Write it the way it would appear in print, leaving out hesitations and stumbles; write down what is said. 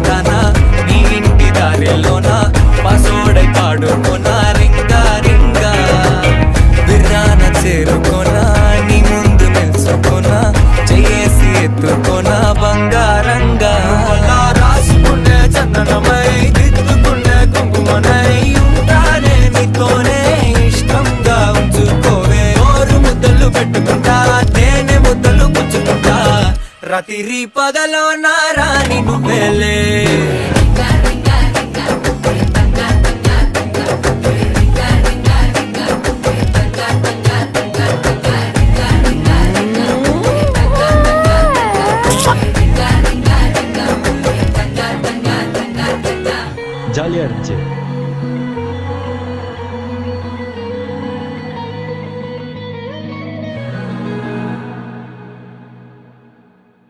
దానా నీ ఇంటి దారిలోన పసోడై పాడుకోనా రింగా రింగా బిర్రాన చేరుకోనా నీ ముందు నిల్చుకోనా చేసి ఎత్తుకోనా బంగారంగా రాసుకునే చందనమై దిద్దుకునే కుంకుమనై ఉంటానే నీతోనే ఇష్టంగా ఉంచుకోవే ఓరు ముద్దలు పెట్టుకుంటా తేనె ముద్దలు పుచ్చుకుంటా రాత్రి పగలో నా రాణి నువ్వేలే